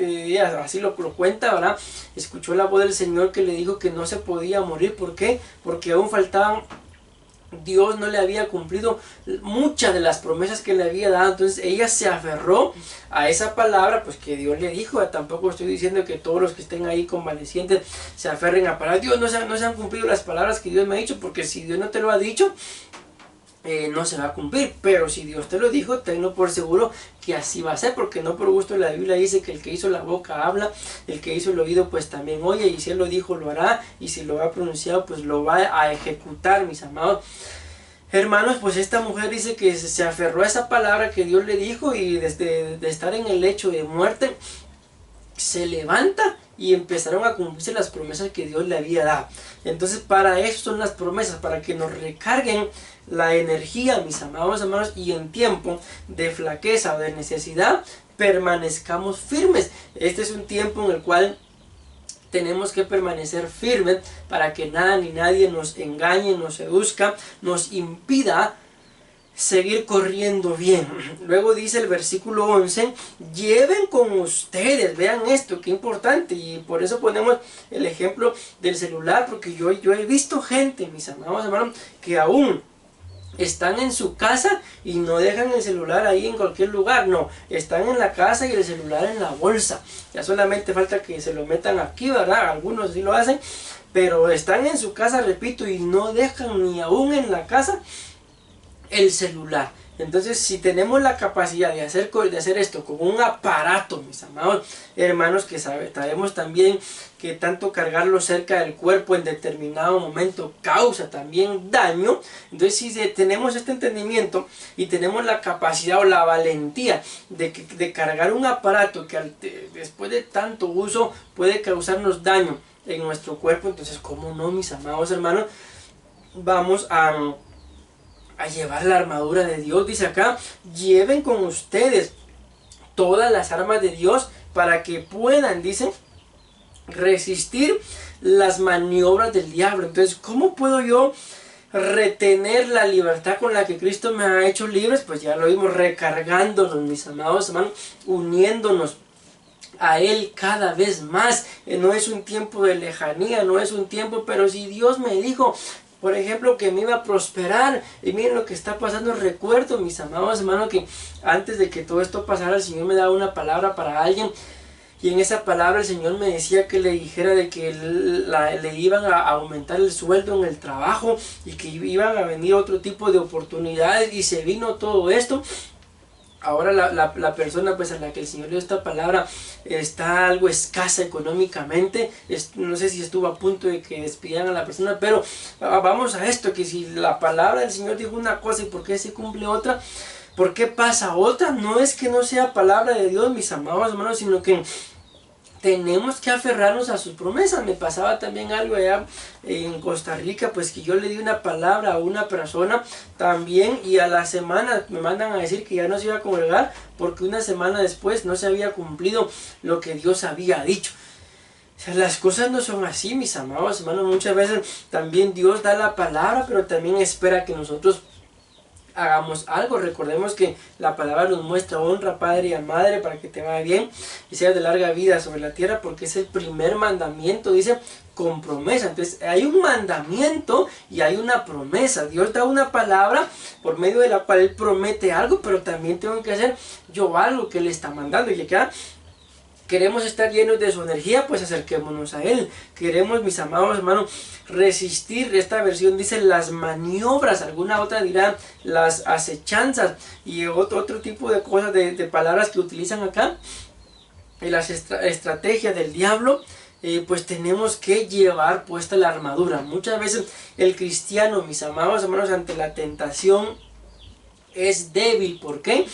así lo cuenta, ¿verdad?, escuchó la voz del Señor que le dijo que no se podía morir. ¿Por qué? Porque aún faltaban, Dios no le había cumplido muchas de las promesas que le había dado. Entonces ella se aferró a esa palabra pues que Dios le dijo. Tampoco estoy diciendo que todos los que estén ahí convalecientes se aferren a palabras. Dios, no se han cumplido las palabras que Dios me ha dicho, porque si Dios no te lo ha dicho, no se va a cumplir. Pero si Dios te lo dijo, tenlo por seguro que así va a ser, porque no por gusto la Biblia dice que el que hizo la boca habla, el que hizo el oído pues también oye, y si Él lo dijo lo hará, y si lo ha pronunciado pues lo va a ejecutar, mis amados hermanos. Pues esta mujer dice que se aferró a esa palabra que Dios le dijo, y desde de estar en el lecho de muerte se levanta y empezaron a cumplirse las promesas que Dios le había dado. Entonces, para eso son las promesas, para que nos recarguen la energía, mis amados hermanos, y en tiempo de flaqueza o de necesidad permanezcamos firmes. Este es un tiempo en el cual tenemos que permanecer firmes para que nada ni nadie nos engañe, nos seduzca, nos impida seguir corriendo bien. Luego dice el versículo 11: lleven con ustedes, vean esto, qué importante, y por eso ponemos el ejemplo del celular, porque yo he visto gente, mis amados hermanos, que aún están en su casa y no dejan el celular ahí en cualquier lugar. No, están en la casa y el celular en la bolsa. Ya solamente falta que se lo metan aquí, ¿verdad? Algunos sí lo hacen, pero están en su casa, repito, y no dejan ni aún en la casa el celular. Entonces, si tenemos la capacidad de hacer esto con un aparato, mis amados hermanos, que sabemos también que tanto cargarlo cerca del cuerpo en determinado momento causa también daño. Entonces, si tenemos este entendimiento y tenemos la capacidad o la valentía de cargar un aparato que después de tanto uso puede causarnos daño en nuestro cuerpo, entonces, ¿cómo no, mis amados hermanos? Vamos a llevar la armadura de Dios. Dice acá: lleven con ustedes todas las armas de Dios para que puedan, dice, resistir las maniobras del diablo. Entonces, ¿cómo puedo yo retener la libertad con la que Cristo me ha hecho libres? Pues ya lo vimos, recargándonos, mis amados hermanos, uniéndonos a Él cada vez más. No es un tiempo de lejanía, no es un tiempo, pero si Dios me dijo, por ejemplo, que me iba a prosperar, y miren lo que está pasando. Recuerdo, mis amados hermanos, que antes de que todo esto pasara, el Señor me daba una palabra para alguien, y en esa palabra el Señor me decía que le dijera de que le iban a aumentar el sueldo en el trabajo, y que iban a venir otro tipo de oportunidades, y se vino todo esto. Ahora la persona pues a la que el Señor dio esta palabra está algo escasa económicamente. No sé si estuvo a punto de que despidieran a la persona, pero vamos a esto, que si la palabra del Señor dijo una cosa, ¿y por qué se cumple otra? ¿Por qué pasa otra? No es que no sea palabra de Dios, mis amados hermanos, sino que tenemos que aferrarnos a sus promesas. Me pasaba también algo allá en Costa Rica, pues que yo le di una palabra a una persona también, y a la semana me mandan a decir que ya no se iba a congregar porque una semana después no se había cumplido lo que Dios había dicho. O sea, las cosas no son así, mis amados hermanos. Muchas veces también Dios da la palabra, pero también espera que nosotros hagamos algo. Recordemos que la palabra nos muestra: honra a padre y a madre para que te vaya bien y seas de larga vida sobre la tierra, porque es el primer mandamiento, dice, con promesa. Entonces hay un mandamiento y hay una promesa. Dios da una palabra por medio de la cual Él promete algo, pero también tengo que hacer yo algo que Él está mandando. Y acá queremos estar llenos de su energía, pues acerquémonos a Él. Queremos, mis amados hermanos, resistir. Esta versión dice las maniobras, alguna otra dirá las acechanzas, y otro tipo de cosas, de palabras que utilizan acá, las estrategias del diablo. Pues tenemos que llevar puesta la armadura. Muchas veces el cristiano, mis amados hermanos, ante la tentación es débil. ¿Por qué?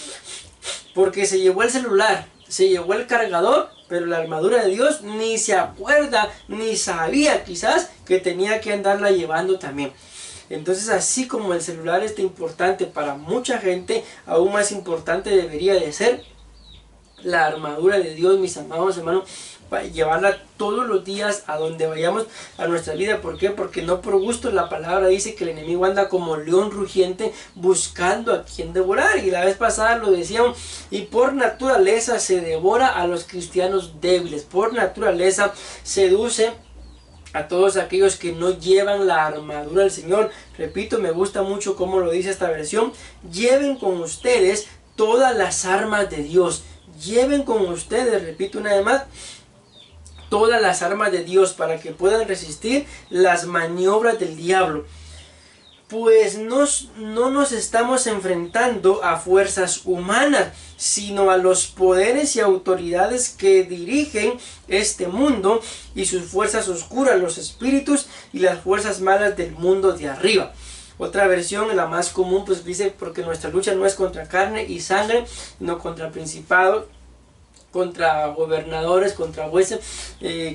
Porque se llevó el celular, se llevó el cargador, pero la armadura de Dios ni se acuerda, ni sabía quizás que tenía que andarla llevando también. Entonces, así como el celular es importante para mucha gente, aún más importante debería de ser la armadura de Dios, mis amados hermanos, para llevarla todos los días a donde vayamos a nuestra vida. ¿Por qué? Porque no por gusto la palabra dice que el enemigo anda como león rugiente buscando a quien devorar, y la vez pasada lo decíamos, y por naturaleza se devora a los cristianos débiles, por naturaleza seduce a todos aquellos que no llevan la armadura del Señor. Repito, me gusta mucho cómo lo dice esta versión: lleven con ustedes todas las armas de Dios. Lleven con ustedes, repito una vez más, todas las armas de Dios para que puedan resistir las maniobras del diablo. Pues no nos estamos enfrentando a fuerzas humanas, sino a los poderes y autoridades que dirigen este mundo y sus fuerzas oscuras, los espíritus y las fuerzas malas del mundo de arriba. Otra versión, la más común, pues dice: porque nuestra lucha no es contra carne y sangre, sino contra principados, contra gobernadores, contra jueces,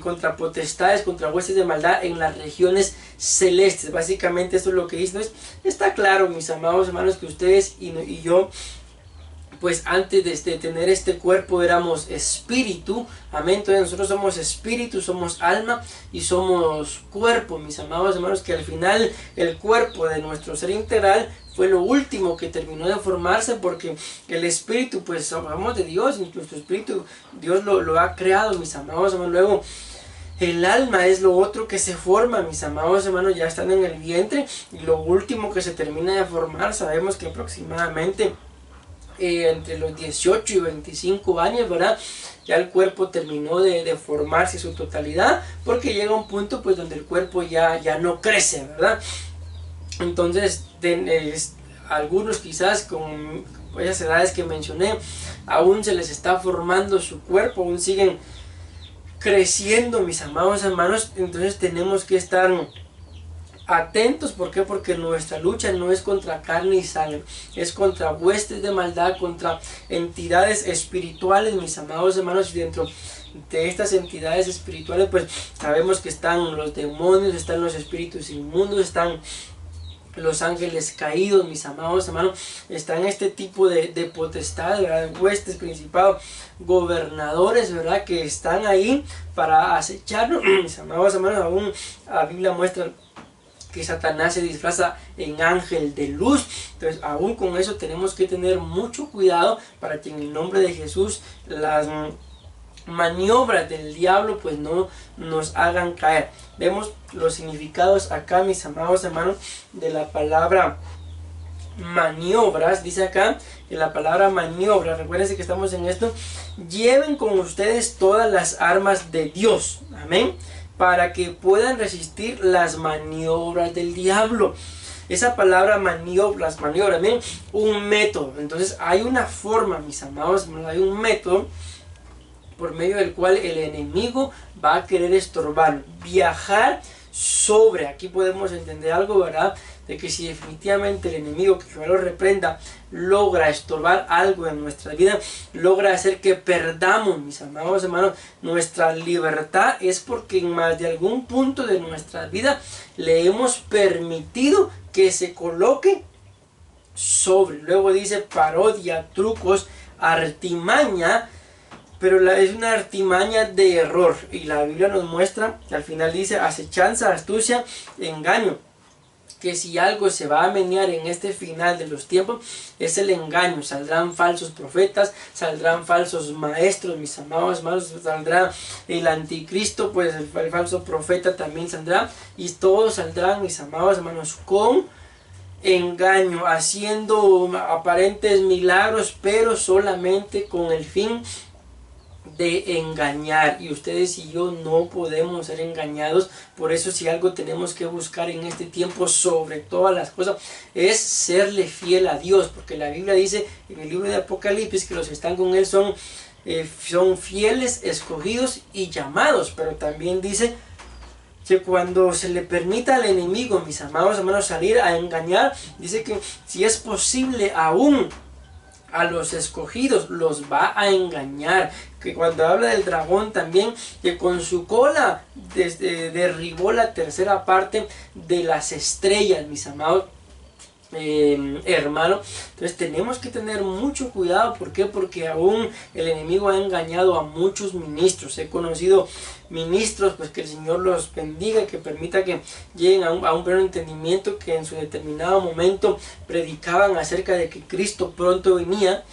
contra potestades, contra huestes de maldad en las regiones celestes. Básicamente esto es lo que dice. Entonces, está claro, mis amados hermanos, que ustedes y yo, pues antes de tener este cuerpo éramos espíritu, amén. Entonces nosotros somos espíritu, somos alma y somos cuerpo, mis amados hermanos, que al final el cuerpo de nuestro ser integral fue lo último que terminó de formarse, porque el espíritu, pues hablamos de Dios, y nuestro espíritu Dios lo ha creado, mis amados hermanos. Luego el alma es lo otro que se forma, mis amados hermanos, ya están en el vientre, y lo último que se termina de formar, sabemos que aproximadamente entre los 18 y 25 años, ¿verdad? Ya el cuerpo terminó de formarse en su totalidad, porque llega un punto pues donde el cuerpo ya no crece, ¿verdad? Entonces algunos quizás con esas edades que mencioné aún se les está formando su cuerpo, aún siguen creciendo, mis amados hermanos. Entonces tenemos que estar atentos. ¿Por qué? Porque nuestra lucha no es contra carne y sangre, es contra huestes de maldad, contra entidades espirituales, mis amados hermanos. Y dentro de estas entidades espirituales pues sabemos que están los demonios, están los espíritus inmundos, están los ángeles caídos, mis amados hermanos, están este tipo de potestades, ¿verdad? Huestes, principados, gobernadores, ¿verdad? Que están ahí para acecharnos, mis amados hermanos. Aún la Biblia muestra que Satanás se disfraza en ángel de luz. Entonces, aún con eso tenemos que tener mucho cuidado para que en el nombre de Jesús las maniobras del diablo pues no nos hagan caer. Vemos los significados acá, mis amados hermanos, de la palabra maniobras. Dice acá que la palabra maniobra, recuérdense que estamos en esto: lleven con ustedes todas las armas de Dios, amén, para que puedan resistir las maniobras del diablo. Esa palabra maniobras, amén, un método. Entonces hay una forma, mis amados, hay un método por medio del cual el enemigo va a querer estorbar, viajar sobre. Aquí podemos entender algo, ¿verdad? De que si definitivamente el enemigo, que Jehová lo reprenda, logra estorbar algo en nuestra vida, logra hacer que perdamos, mis amados hermanos, nuestra libertad, es porque en más de algún punto de nuestra vida le hemos permitido que se coloque sobre. Luego dice parodia, trucos, artimaña, pero es una artimaña de error, y la Biblia nos muestra, al final dice acechanza, astucia, engaño, que si algo se va a menear en este final de los tiempos es el engaño. Saldrán falsos profetas, saldrán falsos maestros, mis amados hermanos, saldrá el anticristo, pues el falso profeta también saldrá, y todos saldrán, mis amados hermanos, con engaño, haciendo aparentes milagros, pero solamente con el fin de engañar. Y ustedes y yo no podemos ser engañados. Por eso, si algo tenemos que buscar en este tiempo sobre todas las cosas, es serle fiel a Dios, porque la Biblia dice en el libro de Apocalipsis que los que están con él son fieles, escogidos y llamados. Pero también dice que cuando se le permita al enemigo, mis amados hermanos, salir a engañar, dice que si es posible aún a los escogidos los va a engañar. Que cuando habla del dragón también, que con su cola derribó la tercera parte de las estrellas, mis amados hermanos. Entonces tenemos que tener mucho cuidado. ¿Por qué? Porque aún el enemigo ha engañado a muchos ministros. He conocido ministros, pues que el Señor los bendiga y que permita que lleguen a un pleno entendimiento, que en su determinado momento predicaban acerca de que Cristo pronto venía,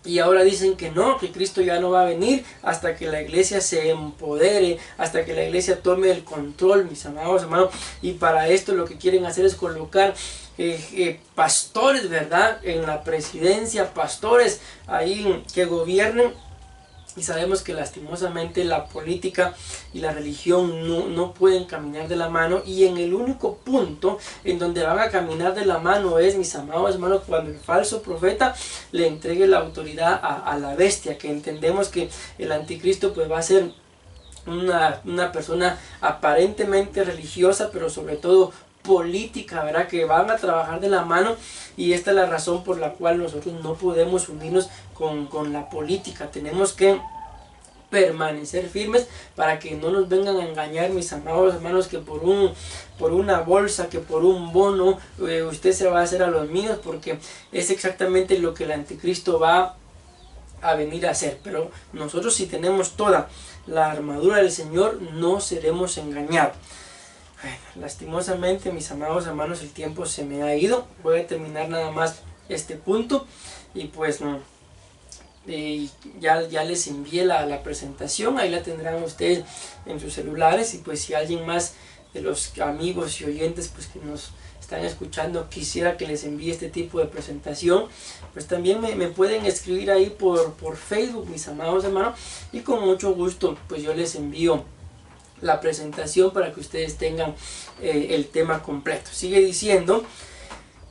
y ahora dicen que no, que Cristo ya no va a venir hasta que la iglesia se empodere, hasta que la iglesia tome el control, mis amados hermanos. Y para esto lo que quieren hacer es colocar pastores, ¿verdad?, en la presidencia, pastores ahí que gobiernen. Y sabemos que lastimosamente la política y la religión no pueden caminar de la mano. Y en el único punto en donde van a caminar de la mano es, mis amados hermanos, cuando el falso profeta le entregue la autoridad a la bestia. Que entendemos que el anticristo pues va a ser una persona aparentemente religiosa, pero sobre todo política, ¿verdad?, que van a trabajar de la mano. Y esta es la razón por la cual nosotros no podemos unirnos con la política. Tenemos que permanecer firmes para que no nos vengan a engañar, mis amados hermanos, que por una bolsa, que por un bono usted se va a hacer a los míos, porque es exactamente lo que el anticristo va a venir a hacer. Pero nosotros, si tenemos toda la armadura del Señor, no seremos engañados. Bueno, lastimosamente, mis amados hermanos, el tiempo se me ha ido. Voy a terminar nada más este punto, y pues ya les envié la presentación, ahí la tendrán ustedes en sus celulares. Y pues si alguien más de los amigos y oyentes pues que nos están escuchando quisiera que les envíe este tipo de presentación, pues también me pueden escribir ahí por Facebook, mis amados hermanos, y con mucho gusto pues yo les envío la presentación para que ustedes tengan el tema completo. Sigue diciendo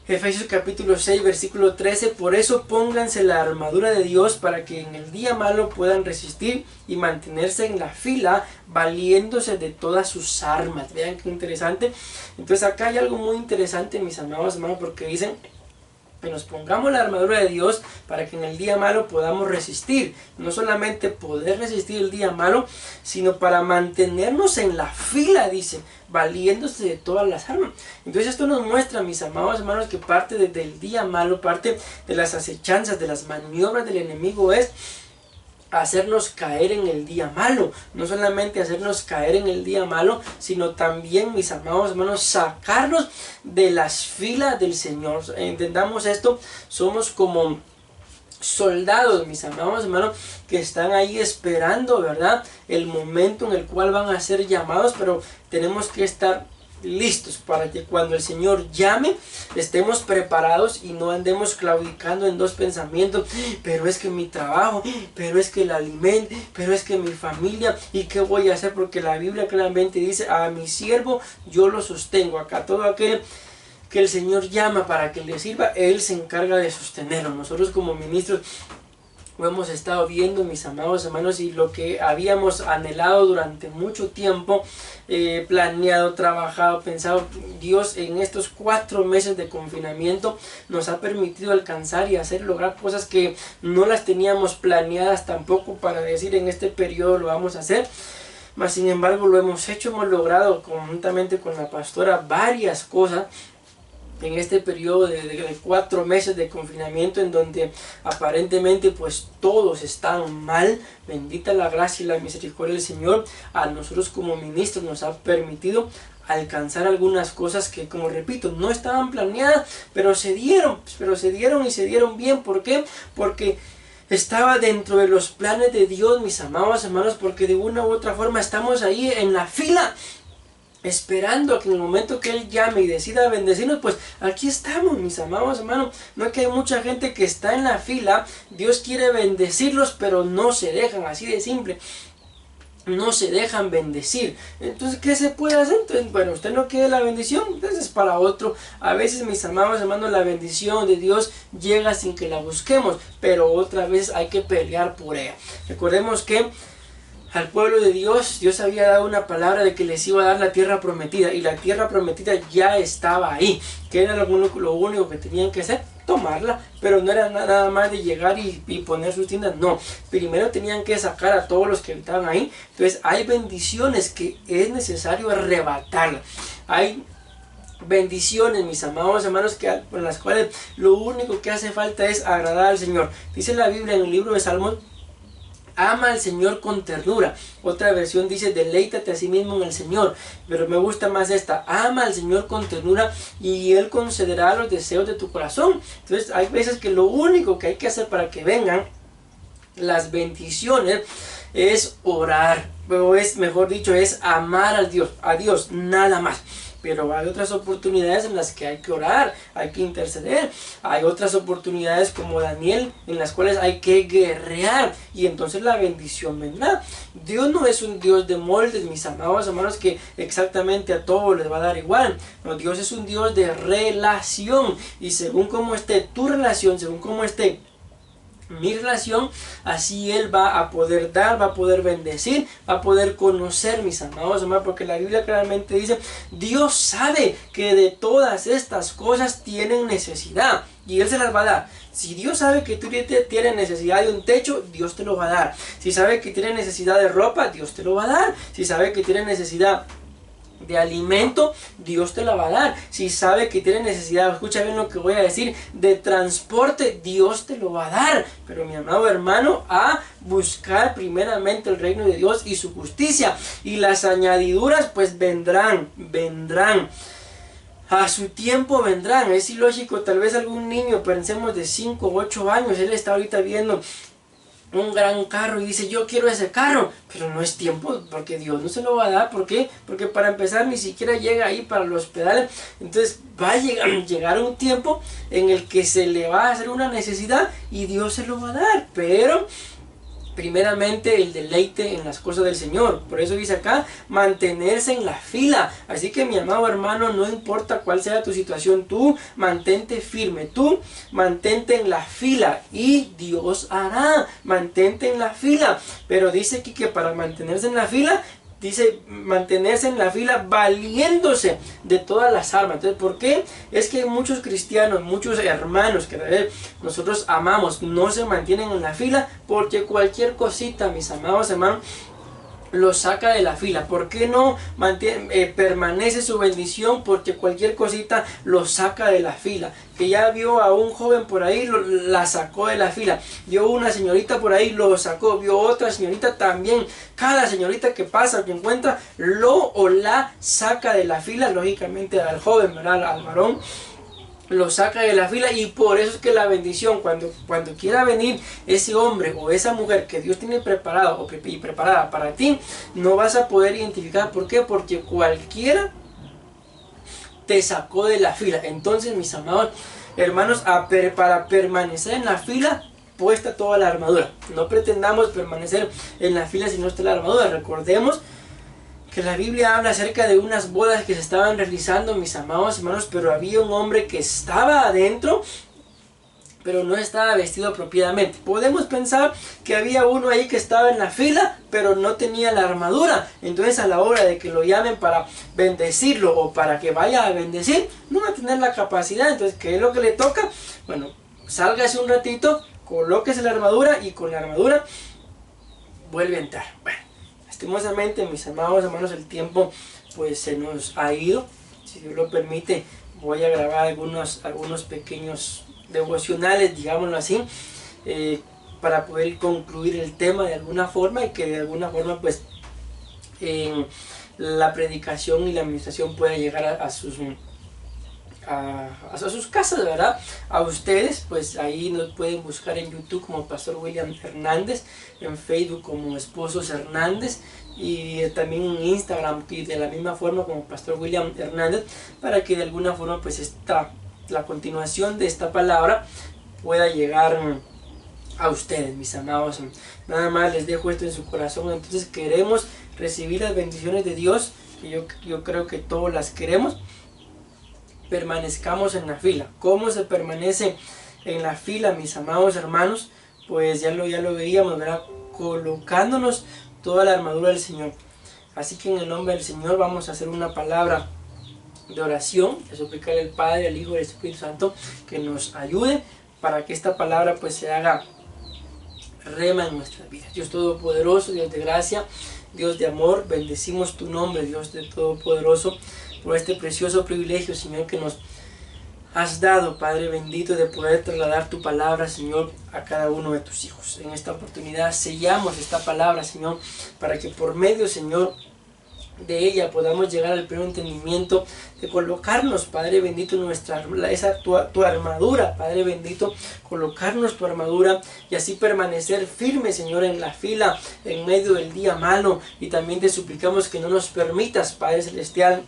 Efesios capítulo 6 versículo 13: por eso pónganse la armadura de Dios para que en el día malo puedan resistir y mantenerse en la fila, valiéndose de todas sus armas. Vean qué interesante. Entonces acá hay algo muy interesante, mis amados hermanos, porque dicen Que nos pongamos la armadura de Dios para que en el día malo podamos resistir. No solamente poder resistir el día malo, sino para mantenernos en la fila, dice, valiéndose de todas las armas. Entonces esto nos muestra, mis amados hermanos, que parte del día malo, parte de las acechanzas, de las maniobras del enemigo es hacernos caer en el día malo. No solamente hacernos caer en el día malo, sino también, mis amados hermanos, sacarnos de las filas del Señor. Entendamos esto, somos como soldados, mis amados hermanos, que están ahí esperando, ¿verdad?, el momento en el cual van a ser llamados, pero tenemos que estar listos para que cuando el Señor llame estemos preparados y no andemos claudicando en dos pensamientos: pero es que mi trabajo, pero es que el alimento, pero es que mi familia, y qué voy a hacer, porque la Biblia claramente dice: a mi siervo yo lo sostengo. Acá todo aquel que el Señor llama para que le sirva, Él se encarga de sostenerlo. Nosotros como ministros lo hemos estado viendo, mis amados hermanos, y lo que habíamos anhelado durante mucho tiempo, planeado, trabajado, pensado, Dios en estos 4 meses de confinamiento nos ha permitido alcanzar y hacer, lograr cosas que no las teníamos planeadas tampoco para decir en este periodo lo vamos a hacer. Mas sin embargo lo hemos hecho, hemos logrado conjuntamente con la pastora varias cosas en este periodo de 4 meses de confinamiento, en donde aparentemente pues todos están mal. Bendita la gracia y la misericordia del Señor. A nosotros como ministros nos ha permitido alcanzar algunas cosas que, como repito, no estaban planeadas, pero se dieron y se dieron bien. ¿Por qué? Porque estaba dentro de los planes de Dios, mis amados hermanos, porque de una u otra forma estamos ahí en la fila, esperando a que en el momento que Él llame y decida bendecirnos, pues aquí estamos, mis amados hermanos. No es que hay mucha gente que está en la fila, Dios quiere bendecirlos, pero no se dejan, así de simple. No se dejan bendecir. Entonces, ¿qué se puede hacer? Entonces, bueno, usted no quiere la bendición, entonces es para otro. A veces, mis amados hermanos, la bendición de Dios llega sin que la busquemos, pero otra vez hay que pelear por ella. Recordemos que al pueblo de Dios, Dios había dado una palabra de que les iba a dar la tierra prometida, y la tierra prometida ya estaba ahí. Que era lo único que tenían que hacer: tomarla. Pero no era nada más de llegar y poner sus tiendas, no. Primero tenían que sacar a todos los que estaban ahí. Entonces hay bendiciones que es arrebatarlas. Hay bendiciones, mis amados hermanos, con las cuales lo único que hace falta es agradar al Señor. Dice la Biblia en el libro de Salmos: ama al Señor con ternura. Otra versión dice: deleítate a sí mismo en el Señor. Pero me gusta más esta: ama al Señor con ternura y Él concederá los deseos de tu corazón. Entonces hay veces que lo único que hay que hacer para que vengan las bendiciones es orar, o es, mejor dicho, es amar a Dios, nada más. Pero hay otras oportunidades en las que hay que orar, hay que interceder. Hay otras oportunidades como Daniel, en las cuales hay que guerrear, y entonces la bendición vendrá. Dios no es un Dios de moldes, mis amados hermanos, que exactamente a todos les va a dar igual. No, Dios es un Dios de relación, y según cómo esté tu relación, según cómo esté mi relación, así Él va a poder dar, va a poder bendecir, va a poder conocer, mis amados hermanos, porque la Biblia claramente dice: Dios sabe que de todas estas cosas tienen necesidad, y Él se las va a dar. Si Dios sabe que tú tienes necesidad de un techo, Dios te lo va a dar. Si sabe que tienes necesidad de ropa, Dios te lo va a dar. Si sabe que tienes necesidad de alimento, Dios te la va a dar. Si sabe que tiene necesidad, escucha bien lo que voy a decir, de transporte, Dios te lo va a dar. Pero mi amado hermano, a buscar primeramente el reino de Dios y su justicia, y las añadiduras pues vendrán. A su tiempo vendrán. Es ilógico, tal vez algún niño, pensemos de 5 o 8 años, él está ahorita viendo un gran carro y dice: yo quiero ese carro, pero no es tiempo, porque Dios no se lo va a dar. ¿Por qué? Porque para empezar ni siquiera llega ahí para los pedales. Entonces va a llegar un tiempo en el que se le va a hacer una necesidad y Dios se lo va a dar, pero primeramente el deleite en las cosas del Señor. Por eso dice acá: mantenerse en la fila. Así que, mi amado hermano, no importa cuál sea tu situación, tú mantente firme, tú mantente en la fila y Dios hará. Mantente en la fila. Pero dice aquí que para mantenerse en la fila dice mantenerse en la fila valiéndose de todas las armas. Entonces, ¿por qué? Es que muchos cristianos, muchos hermanos que nosotros amamos, no se mantienen en la fila porque cualquier cosita, mis amados hermanos, lo saca de la fila. ¿Por qué no permanece su bendición? Porque cualquier cosita lo saca de la fila. Que ya vio a un joven por ahí, la sacó de la fila. Vio una señorita por ahí, lo sacó. Vio otra señorita también. Cada señorita que pasa o que encuentra, lo o la saca de la fila. Lógicamente al joven, ¿verdad? Al varón, lo saca de la fila, y por eso es que la bendición, cuando quiera venir ese hombre o esa mujer que Dios tiene preparado y preparada para ti, no vas a poder identificar. ¿Por qué? Porque cualquiera te sacó de la fila. Entonces, mis amados hermanos, para permanecer en la fila, puesta toda la armadura. No pretendamos permanecer en la fila si no está la armadura. Recordemos que la Biblia habla acerca de unas bodas que se estaban realizando, mis amados hermanos, pero había un hombre que estaba adentro, pero no estaba vestido apropiadamente. Podemos pensar que había uno ahí que estaba en la fila, pero no tenía la armadura. Entonces, a la hora de que lo llamen para bendecirlo o para que vaya a bendecir, no va a tener la capacidad. Entonces, ¿qué es lo que le toca? Bueno, sálgase un ratito, colóquese la armadura y con la armadura vuelve a entrar. Bueno, lastimosamente, mis amados hermanos, el tiempo pues se nos ha ido. Si Dios lo permite, voy a grabar algunos pequeños devocionales, digámoslo así, para poder concluir el tema de alguna forma, y que de alguna forma pues la predicación y la administración pueda llegar a sus casas, ¿verdad? A ustedes, pues ahí nos pueden buscar en YouTube como Pastor William Hernández, en Facebook como Esposos Hernández, y también en Instagram y de la misma forma como Pastor William Hernández, para que de alguna forma pues la continuación de esta palabra pueda llegar a ustedes, mis amados. Nada más les dejo esto en su corazón. Entonces, queremos recibir las bendiciones de Dios, que yo creo que todos las queremos. Permanezcamos en la fila. ¿Cómo se permanece en la fila, mis amados hermanos? Pues ya lo veíamos, ¿verdad? Colocándonos toda la armadura del Señor. Así que en el nombre del Señor vamos a hacer una palabra de oración, de suplicar al Padre, al Hijo y al Espíritu Santo que nos ayude para que esta palabra pues se haga rema en nuestras vidas. Dios Todopoderoso, Dios de gracia, Dios de amor, bendecimos tu nombre, Dios de Todopoderoso, por este precioso privilegio, Señor, que nos has dado, Padre bendito, de poder trasladar tu palabra, Señor, a cada uno de tus hijos. En esta oportunidad sellamos esta palabra, Señor, para que por medio, Señor, de ella podamos llegar al pleno entendimiento de colocarnos, Padre bendito, tu armadura, Padre bendito, colocarnos tu armadura y así permanecer firmes, Señor, en la fila, en medio del día malo. Y también te suplicamos que no nos permitas, Padre celestial,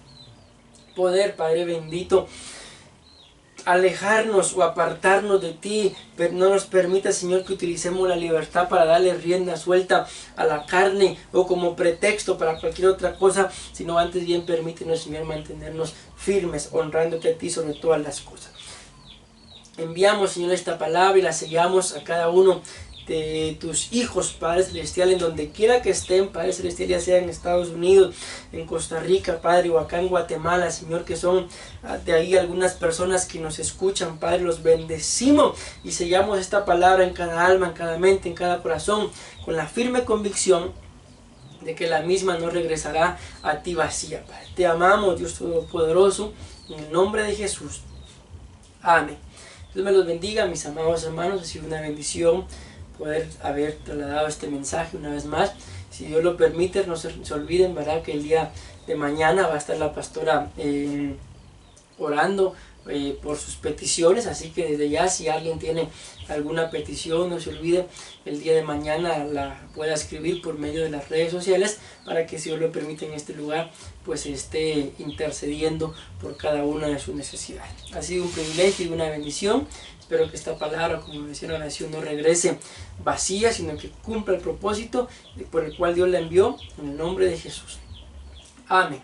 poder, Padre bendito, alejarnos o apartarnos de ti, pero no nos permita, Señor, que utilicemos la libertad para darle rienda suelta a la carne o como pretexto para cualquier otra cosa, sino antes bien permítenos, Señor, mantenernos firmes, honrándote a ti sobre todas las cosas. Enviamos, Señor, esta palabra y la sellamos a cada uno de tus hijos, Padre celestial, en donde quiera que estén, Padre celestial, ya sea en Estados Unidos, en Costa Rica, Padre, o acá en Guatemala, Señor, que son de ahí algunas personas que nos escuchan, Padre, los bendecimos y sellamos esta palabra en cada alma, en cada mente, en cada corazón, con la firme convicción de que la misma no regresará a ti vacía, Padre. Te amamos, Dios Todopoderoso, en el nombre de Jesús. Amén. Dios me los bendiga, mis amados hermanos. Ha sido una bendición poder haber trasladado este mensaje una vez más. Si Dios lo permite, no se olviden, ¿verdad?, que el día de mañana va a estar la pastora orando por sus peticiones. Así que desde ya, si alguien tiene alguna petición, no se olvide, el día de mañana la pueda escribir por medio de las redes sociales, para que, si Dios lo permite, en este lugar pues esté intercediendo por cada una de sus necesidades. Ha sido un privilegio y una bendición. Espero que esta palabra, como decía en la oración, no regrese vacía, sino que cumpla el propósito por el cual Dios la envió, en el nombre de Jesús. Amén.